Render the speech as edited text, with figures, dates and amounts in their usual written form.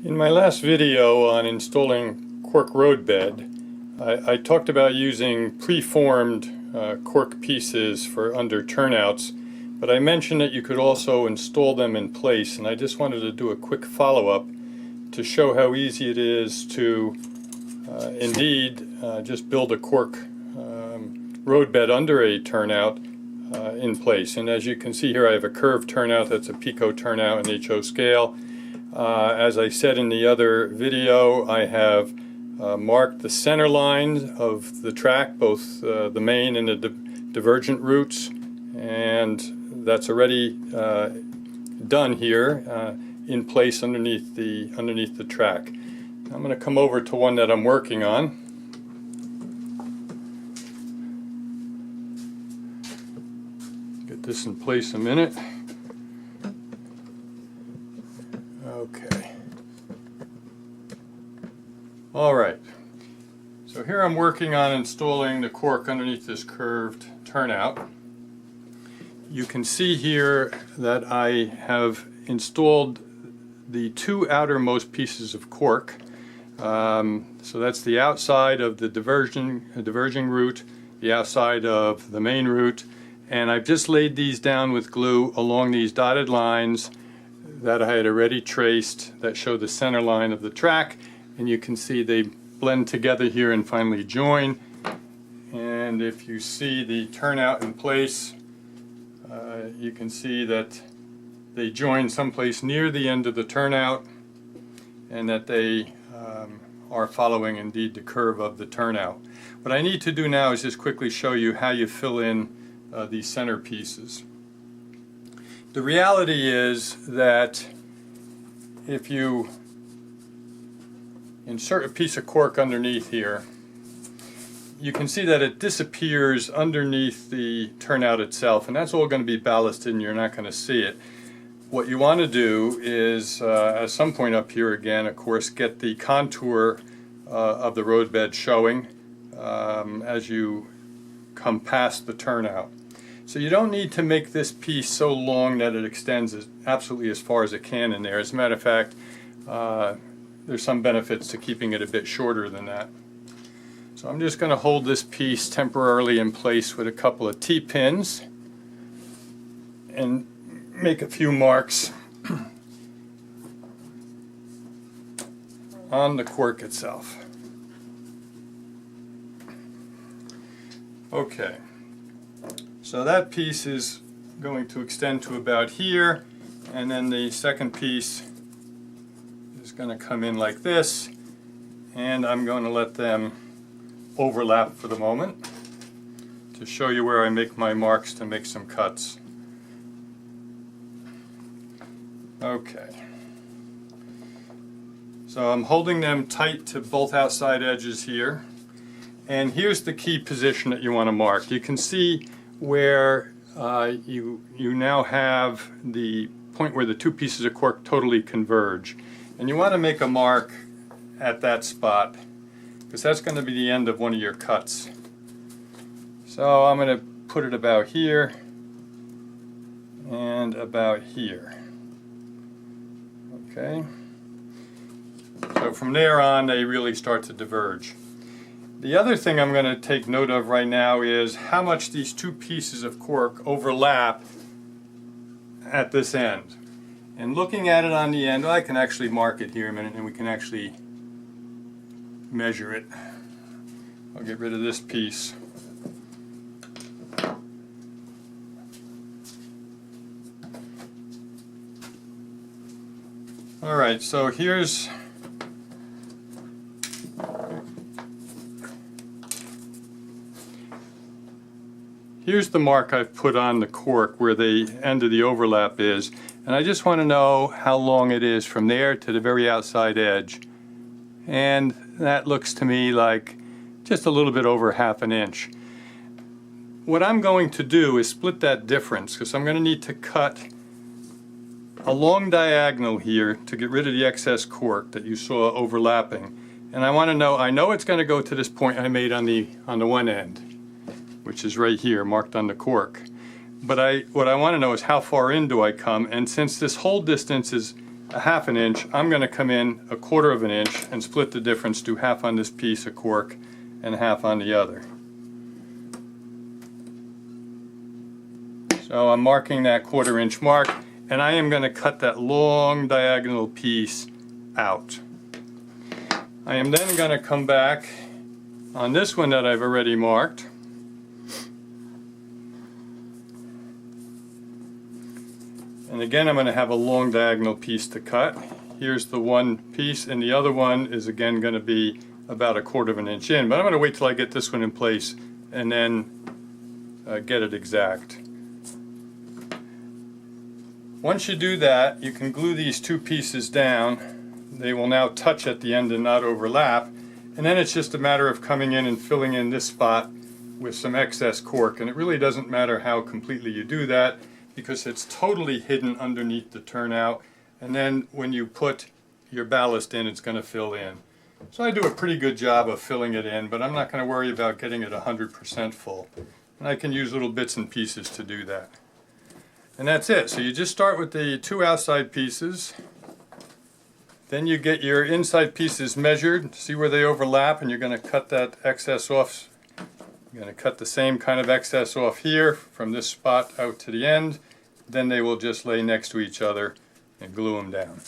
In my last video on installing Cork Roadbed, I talked about using preformed cork pieces for under turnouts, but I mentioned that you could also install them in place, and I just wanted to do a quick follow-up to show how easy it is to indeed just build a cork roadbed under a turnout in place. And as you can see here, I have a curved turnout. That's a Pico turnout in HO scale. As I said in the other video, I have marked the center line of the track, both the main and the divergent routes, and that's already done here in place underneath the track. I'm going to come over to one that I'm working on. Get this in place a minute. Okay. Alright, so here I'm working on installing the cork underneath this curved turnout. You can see here that I have installed the two outermost pieces of cork. So that's the outside of the diverging route, the outside of the main route, and I've just laid these down with glue along these dotted lines that I had already traced that show the center line of the track, and you can see they blend together here and finally join. And if you see the turnout in place, you can see that they join someplace near the end of the turnout, and that they are following indeed the curve of the turnout. What I need to do now is just quickly show you how you fill in these center pieces. The reality is that if you insert a piece of cork underneath here, you can see that it disappears underneath the turnout itself, and that's all going to be ballasted and you're not going to see it. What you want to do is, at some point up here again, of course, get the contour of the roadbed showing as you come past the turnout. So you don't need to make this piece so long that it extends absolutely as far as it can in there. As a matter of fact, there's some benefits to keeping it a bit shorter than that. So I'm just going to hold this piece temporarily in place with a couple of T-pins and make a few marks on the cork itself. Okay. So that piece is going to extend to about here, and then the second piece is going to come in like this, and I'm going to let them overlap for the moment to show you where I make my marks to make some cuts. Okay. So I'm holding them tight to both outside edges here, and here's the key position that you want to mark. You can see where you now have the point where the two pieces of cork totally converge, and you want to make a mark at that spot because that's going to be the end of one of your cuts. So I'm going to put it about here and about here. Okay, so from there on they really start to diverge. The other thing I'm going to take note of right now is how much these two pieces of cork overlap at this end. And looking at it on the end, I can actually mark it here a minute and we can actually measure it. I'll get rid of this piece. Alright, so here's the mark I've put on the cork where the end of the overlap is, and I just want to know how long it is from there to the very outside edge, and that looks to me like just a little bit over ½ an inch. What I'm going to do is split that difference because I'm going to need to cut a long diagonal here to get rid of the excess cork that you saw overlapping, and I want to know, I know it's going to go to this point I made on the one end, which is right here marked on the cork, but what I want to know is how far in do I come, and since this whole distance is 1/2 an inch, I'm going to come in 1/4 of an inch and split the difference, do half on this piece of cork and half on the other. So I'm marking that 1/4 inch mark, and I am going to cut that long diagonal piece out. I am then going to come back on this one that I've already marked, and again I'm going to have a long diagonal piece to cut. Here's the one piece, and the other one is again going to be about 1/4 of an inch in, but I'm going to wait till I get this one in place and then get it exact. Once you do that, you can glue these two pieces down. They will now touch at the end and not overlap, and then it's just a matter of coming in and filling in this spot with some excess cork, and it really doesn't matter how completely you do that because it's totally hidden underneath the turnout, and then when you put your ballast in, it's going to fill in. So I do a pretty good job of filling it in, but I'm not going to worry about getting it 100% full, and I can use little bits and pieces to do that. And that's it. So you just start with the two outside pieces, then you get your inside pieces measured, see where they overlap, and you're going to cut that excess off. You're going to cut the same kind of excess off here from this spot out to the end. Then they will just lay next to each other and glue them down.